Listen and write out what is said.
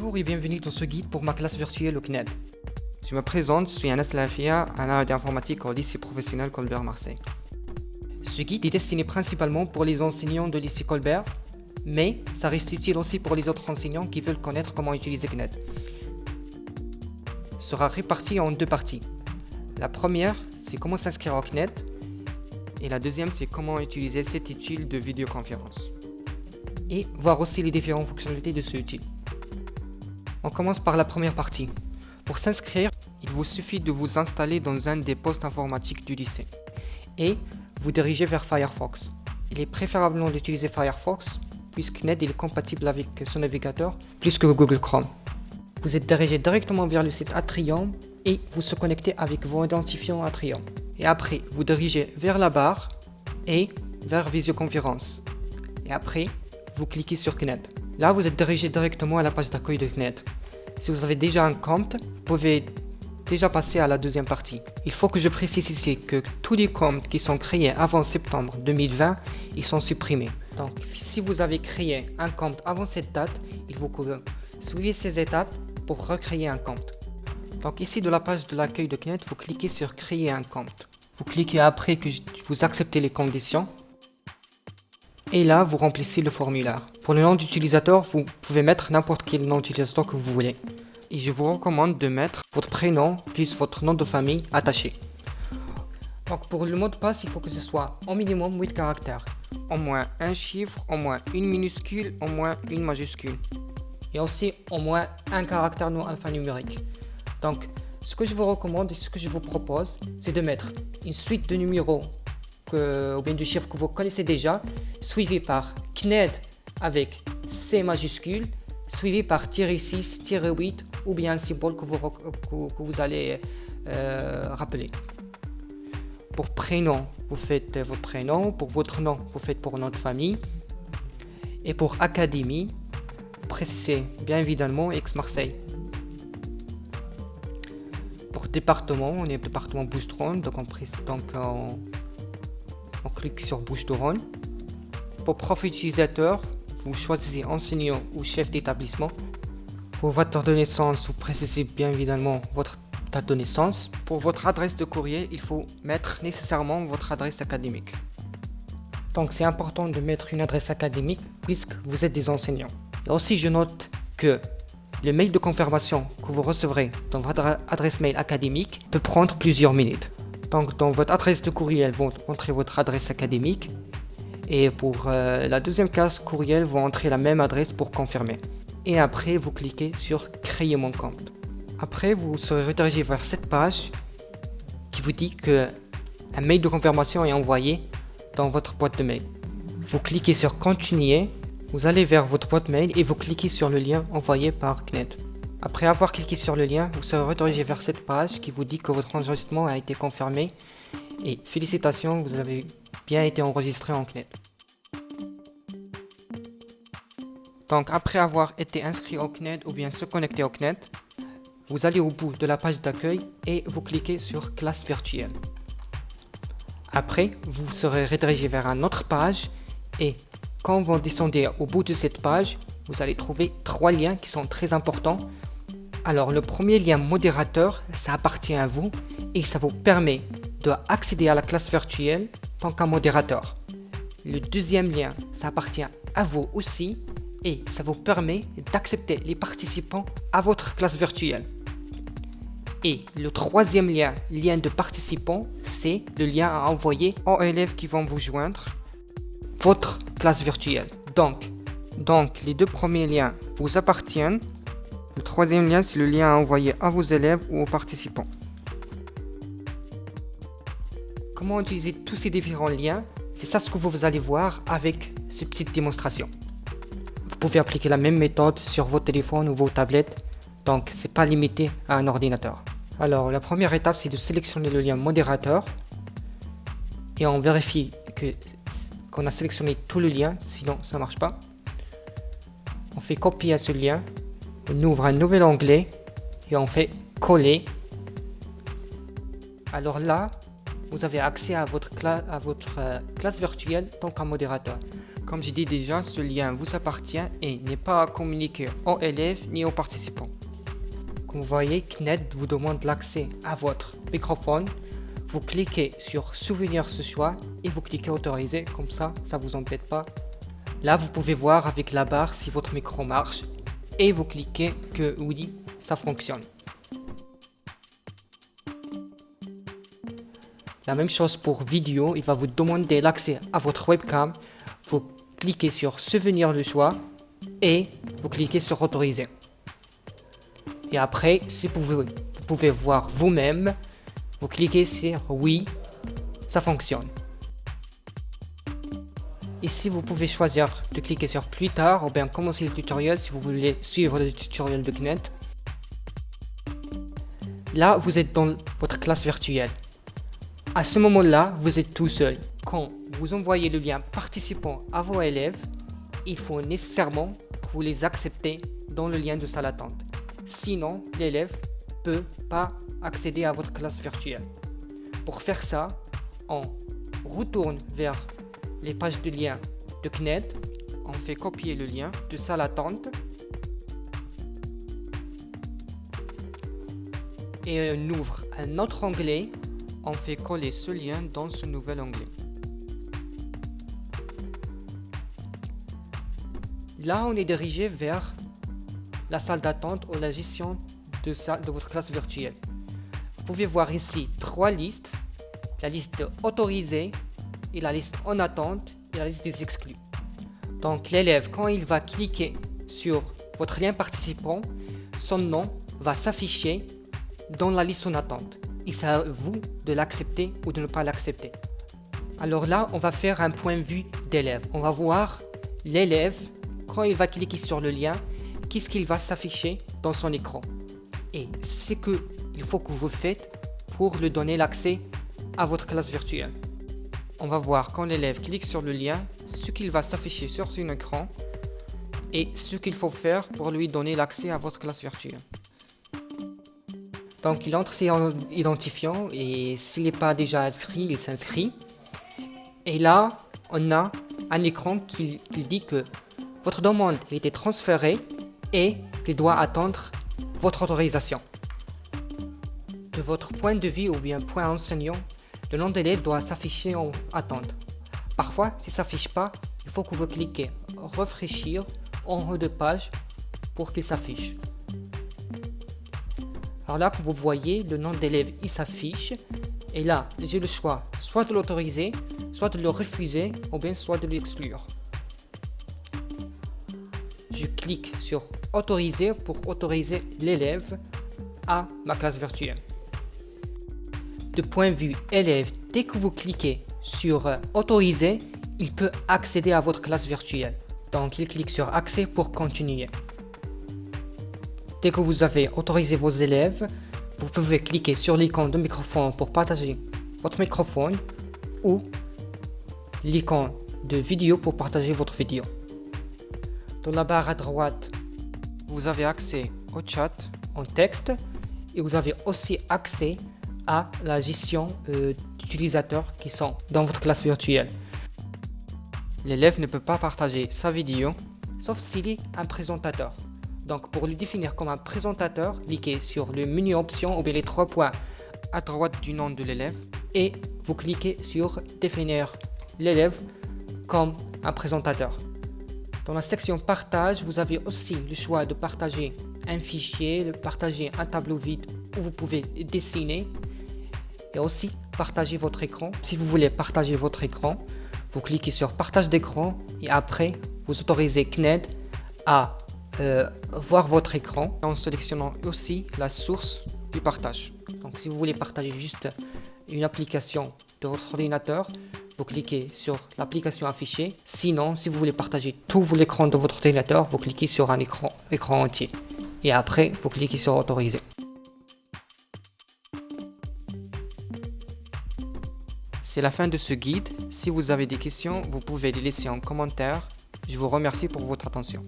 Bonjour et bienvenue dans ce guide pour ma classe virtuelle au CNED. Je me présente, je suis Anas Lafia, analyste d'informatique au lycée professionnel Colbert Marseille. Ce guide est destiné principalement pour les enseignants de lycée Colbert, mais ça reste utile aussi pour les autres enseignants qui veulent connaître comment utiliser CNED. Il sera réparti en deux parties. La première, c'est comment s'inscrire au CNED, et la deuxième, c'est comment utiliser cet outil de vidéoconférence. Et voir aussi les différentes fonctionnalités de ce outil. On commence par la première partie. Pour s'inscrire, il vous suffit de vous installer dans un des postes informatiques du lycée et vous diriger vers Firefox. Il est préférable d'utiliser Firefox puisque CNED est compatible avec son navigateur plus que Google Chrome. Vous êtes dirigé directement vers le site Atrium et vous se connectez avec vos identifiants Atrium. Et après, vous dirigez vers la barre et vers Visioconférence. Et après, vous cliquez sur CNED. Là, vous êtes dirigé directement à la page d'accueil de CNED. Si vous avez déjà un compte, vous pouvez déjà passer à la deuxième partie. Il faut que je précise ici que tous les comptes qui sont créés avant septembre 2020, ils sont supprimés. Donc, si vous avez créé un compte avant cette date, il faut que vous suivez ces étapes pour recréer un compte. Donc ici, de la page de l'accueil de CNED, vous cliquez sur créer un compte. Vous cliquez après que vous acceptez les conditions. Et là, vous remplissez le formulaire. Pour le nom d'utilisateur, vous pouvez mettre n'importe quel nom d'utilisateur que vous voulez. Et je vous recommande de mettre votre prénom plus votre nom de famille attaché. Donc pour le mot de passe, il faut que ce soit au minimum 8 caractères. Au moins un chiffre, au moins une minuscule, au moins une majuscule. Et aussi au moins un caractère non alphanumérique. Donc ce que je vous recommande et ce que je vous propose, c'est de mettre une suite de numéros ou bien de chiffres que vous connaissez déjà, suivi par CNED avec C majuscule, suivi par -6, -8 ou bien un symbole que vous allez rappeler. Pour prénom, vous faites votre prénom. Pour votre nom, vous faites pour nom de famille. Et pour académie, vous précisez bien évidemment Aix-Marseille. Pour département, on est département Bouches-du-Rhône, donc on clique sur Bouches-du-Rhône. Pour profil utilisateur, vous choisissez enseignant ou chef d'établissement. Pour votre date de naissance, vous précisez bien évidemment votre date de naissance. Pour votre adresse de courrier, il faut mettre nécessairement votre adresse académique. Donc c'est important de mettre une adresse académique puisque vous êtes des enseignants. Et aussi je note que le mail de confirmation que vous recevrez dans votre adresse mail académique peut prendre plusieurs minutes. Donc dans votre adresse de courriel, vous entrez votre adresse académique. Et pour la deuxième case courriel, vous entrez la même adresse pour confirmer. Et après, vous cliquez sur créer mon compte. Après, vous serez redirigé vers cette page qui vous dit que un mail de confirmation est envoyé dans votre boîte de mail. Vous cliquez sur continuer. Vous allez vers votre boîte mail et vous cliquez sur le lien envoyé par CNED. Après avoir cliqué sur le lien, vous serez redirigé vers cette page qui vous dit que votre enregistrement a été confirmé. Et félicitations, vous avez bien été enregistré en CNED. Donc après avoir été inscrit au CNED ou bien se connecter au CNED, vous allez au bout de la page d'accueil et vous cliquez sur classe virtuelle. Après, vous serez redirigé vers une autre page et quand vous descendez au bout de cette page, vous allez trouver 3 liens qui sont très importants. Alors le premier lien modérateur, ça appartient à vous et ça vous permet d'accéder à la classe virtuelle en tant qu'un modérateur. Le deuxième lien, ça appartient à vous aussi et ça vous permet d'accepter les participants à votre classe virtuelle. Et le troisième lien de participants, c'est le lien à envoyer aux élèves qui vont vous joindre votre classe virtuelle. Donc les deux premiers liens vous appartiennent. Le troisième lien, c'est le lien à envoyer à vos élèves ou aux participants. Comment utiliser tous ces différents liens? C'est ça ce que vous allez voir avec cette petite démonstration. Vous pouvez appliquer la même méthode sur vos téléphones ou vos tablettes, donc c'est pas limité à un ordinateur. Alors la première étape, c'est de sélectionner le lien modérateur et on vérifie qu'on a sélectionné tout le lien, sinon ça marche pas. On fait copier à ce lien, on ouvre un nouvel onglet et on fait coller. Alors là, vous avez accès à votre classe virtuelle en tant qu'un modérateur. Comme j'ai dit déjà, ce lien vous appartient et n'est pas à communiquer aux élèves ni aux participants. Comme vous voyez, CNED vous demande l'accès à votre microphone. Vous cliquez sur souvenir ce choix et vous cliquez autoriser, comme ça ne vous embête pas. Là, vous pouvez voir avec la barre si votre micro marche et vous cliquez que oui, ça fonctionne. La même chose pour vidéo, il va vous demander l'accès à votre webcam. Vous cliquez sur souvenir le choix et vous cliquez sur autoriser. Et après, si vous pouvez voir vous-même, vous cliquez sur oui, ça fonctionne. Ici, vous pouvez choisir de cliquer sur plus tard ou bien commencer le tutoriel si vous voulez suivre le tutoriel de CNED. Là, vous êtes dans votre classe virtuelle. À ce moment-là, vous êtes tout seul. Quand vous envoyez le lien participant à vos élèves, il faut nécessairement que vous les acceptez dans le lien de salle d'attente. Sinon, l'élève ne peut pas accéder à votre classe virtuelle. Pour faire ça, on retourne vers les pages de lien de CNED. On fait copier le lien de salle d'attente et on ouvre un autre onglet. On fait coller ce lien dans ce nouvel onglet. Là, on est dirigé vers la salle d'attente ou la gestion de votre classe virtuelle. Vous pouvez voir ici 3 listes. La liste autorisée et la liste en attente et la liste des exclus. Donc l'élève, quand il va cliquer sur votre lien participant, son nom va s'afficher dans la liste en attente. Et c'est à vous de l'accepter ou de ne pas l'accepter. Alors là, on va faire un point de vue d'élève. On va voir l'élève, quand il va cliquer sur le lien, qu'est-ce qu'il va s'afficher dans son écran. Et c'est ce qu'il faut que vous faites pour lui donner l'accès à votre classe virtuelle. On va voir quand l'élève clique sur le lien, ce qu'il va s'afficher sur son écran et ce qu'il faut faire pour lui donner l'accès à votre classe virtuelle. Donc il entre ses identifiants et s'il n'est pas déjà inscrit, il s'inscrit. Et là, on a un écran qui dit que votre demande a été transférée et qu'il doit attendre votre autorisation. De votre point de vue ou bien point enseignant, le nom d'élève doit s'afficher en attente. Parfois, si ça ne s'affiche pas, il faut que vous cliquez rafraîchir en haut de page pour qu'il s'affiche. Alors là, que vous voyez, le nom d'élève il s'affiche. Et là, j'ai le choix soit de l'autoriser, soit de le refuser, ou bien soit de l'exclure. Je clique sur autoriser pour autoriser l'élève à ma classe virtuelle. De point de vue élève, dès que vous cliquez sur autoriser, il peut accéder à votre classe virtuelle. Donc il clique sur accès pour continuer. Dès que vous avez autorisé vos élèves, vous pouvez cliquer sur l'icône de microphone pour partager votre microphone ou l'icône de vidéo pour partager votre vidéo. Dans la barre à droite, vous avez accès au chat en texte et vous avez aussi accès à la gestion d'utilisateurs qui sont dans votre classe virtuelle. L'élève ne peut pas partager sa vidéo sauf s'il est un présentateur. Donc pour le définir comme un présentateur, cliquez sur le menu options ou bien les 3 points à droite du nom de l'élève et vous cliquez sur définir l'élève comme un présentateur. Dans la section partage, vous avez aussi le choix de partager un fichier, de partager un tableau vide où vous pouvez dessiner et aussi partager votre écran. Si vous voulez partager votre écran, vous cliquez sur partage d'écran et après vous autorisez CNED à voir votre écran en sélectionnant aussi la source du partage. Donc si vous voulez partager juste une application de votre ordinateur, vous cliquez sur l'application affichée. Sinon, si vous voulez partager tout l'écran de votre ordinateur, vous cliquez sur un écran entier. Et après, vous cliquez sur autoriser. C'est la fin de ce guide. Si vous avez des questions, vous pouvez les laisser en commentaire. Je vous remercie pour votre attention.